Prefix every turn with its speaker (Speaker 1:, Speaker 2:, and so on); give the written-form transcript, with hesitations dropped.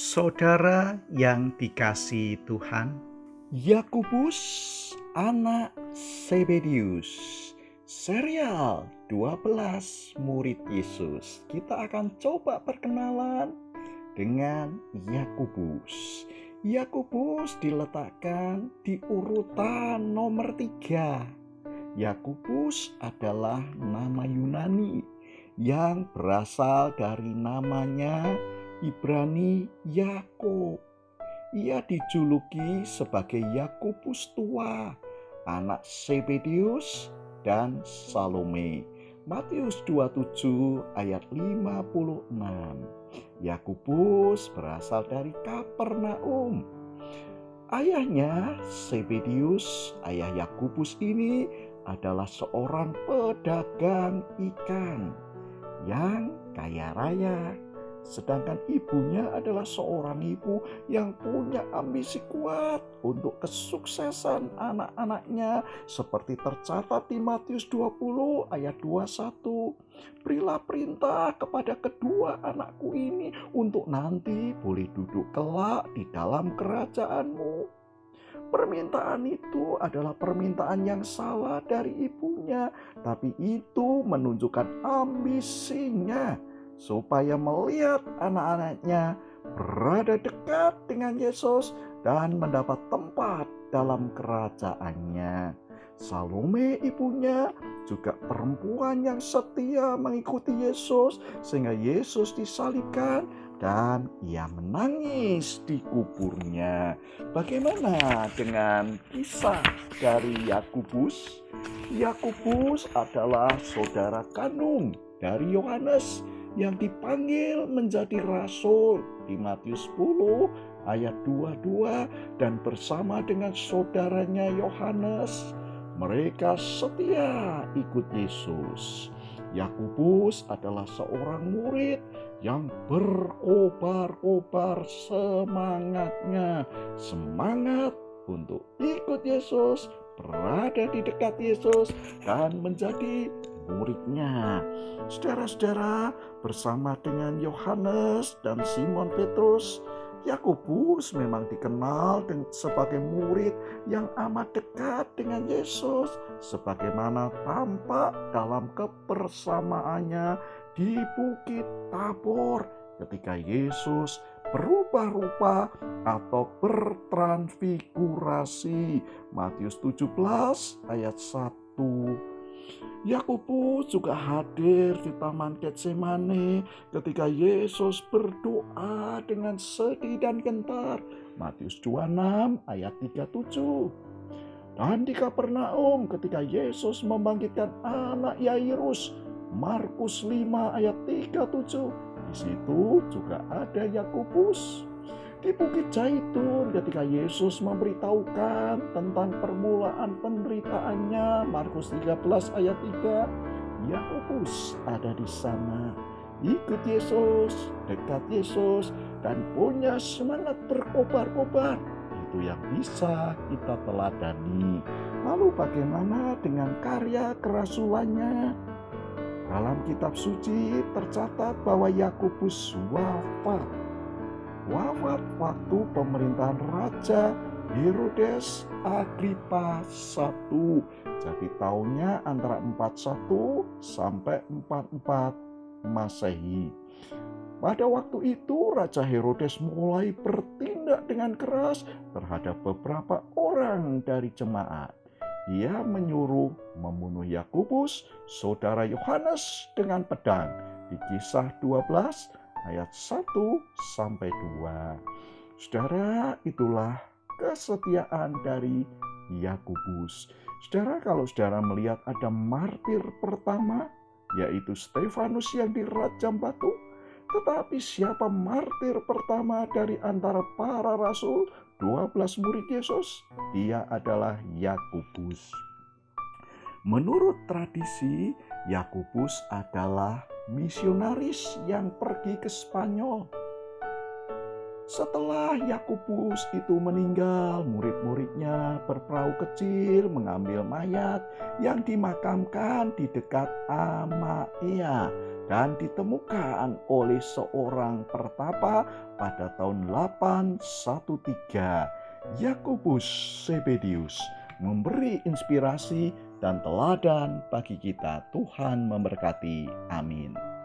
Speaker 1: Saudara yang dikasihi Tuhan, Yakobus anak Zebedius, serial 12 murid Yesus. Kita akan coba perkenalan dengan Yakobus. Yakobus diletakkan di urutan nomor 3. Yakobus adalah nama Yunani yang berasal dari namanya Ibrani Yakub. Ia dijuluki sebagai Yakobus tua, anak Zebedius dan Salome. Matius 27 ayat 56. Yakobus berasal dari Kapernaum. Ayahnya Zebedius, ayah Yakobus ini adalah seorang pedagang ikan yang kaya raya. Sedangkan ibunya adalah seorang ibu yang punya ambisi kuat untuk kesuksesan anak-anaknya, seperti tercatat di Matius 20 ayat 21. Berilah perintah kepada kedua anakku ini untuk nanti boleh duduk kelak di dalam kerajaanmu. Permintaan itu adalah permintaan yang salah dari ibunya, tapi itu menunjukkan ambisinya supaya melihat anak-anaknya berada dekat dengan Yesus dan mendapat tempat dalam kerajaannya. Salome ibunya juga perempuan yang setia mengikuti Yesus sehingga Yesus disalibkan dan ia menangis di kuburnya. Bagaimana dengan kisah dari Yakobus? Yakobus adalah saudara kandung dari Yohanes yang dipanggil menjadi rasul di Matius 10 ayat 22, dan bersama dengan saudaranya Yohanes mereka setia ikut Yesus. Yakobus adalah seorang murid yang berkobar-kobar semangatnya, semangat untuk ikut Yesus, berada di dekat Yesus dan menjadi muridnya. Saudara-saudara, bersama dengan Yohanes dan Simon Petrus, Yakobus memang dikenal sebagai murid yang amat dekat dengan Yesus, sebagaimana tampak dalam kebersamaannya di Bukit Tabor ketika Yesus berubah rupa atau bertransfigurasi. Matius 17 ayat 1. Yakobus juga hadir di Taman Getsemane ketika Yesus berdoa dengan sedih dan gentar. Matius 26 ayat 37. Dan di Kapernaum ketika Yesus membangkitkan anak Yairus. Markus 5 ayat 37. Di situ juga ada Yakobus. Di Bukit Zaitun ketika Yesus memberitahukan tentang permulaan penderitaannya, Markus 13 ayat 3, Yakobus ada di sana, ikut Yesus, dekat Yesus, dan punya semangat berkobar-kobar. Itu yang bisa kita teladani. Lalu bagaimana dengan karya kerasulannya? Dalam kitab suci tercatat bahwa Yakobus wafat waktu pemerintahan Raja Herodes Agripa I. Jadi tahunnya antara 41 sampai 44 Masehi. Pada waktu itu Raja Herodes mulai bertindak dengan keras terhadap beberapa orang dari jemaat. Ia menyuruh membunuh Yakobus, saudara Yohanes, dengan pedang. Di Kisah 12 ayat 1 sampai 2. Saudara, itulah kesetiaan dari Yakobus. Saudara, kalau saudara melihat ada martir pertama, yaitu Stefanus yang dirajam batu, tetapi siapa martir pertama dari antara para rasul, 12 murid Yesus? Dia adalah Yakobus. Menurut tradisi, Yakobus adalah misionaris yang pergi ke Spanyol. Setelah Yakobus itu meninggal, murid-muridnya berperahu kecil mengambil mayat yang dimakamkan di dekat Amaia, dan ditemukan oleh seorang pertapa pada tahun 813. Yakobus Sebedius memberi inspirasi dan teladan bagi kita. Tuhan memberkati. Amin.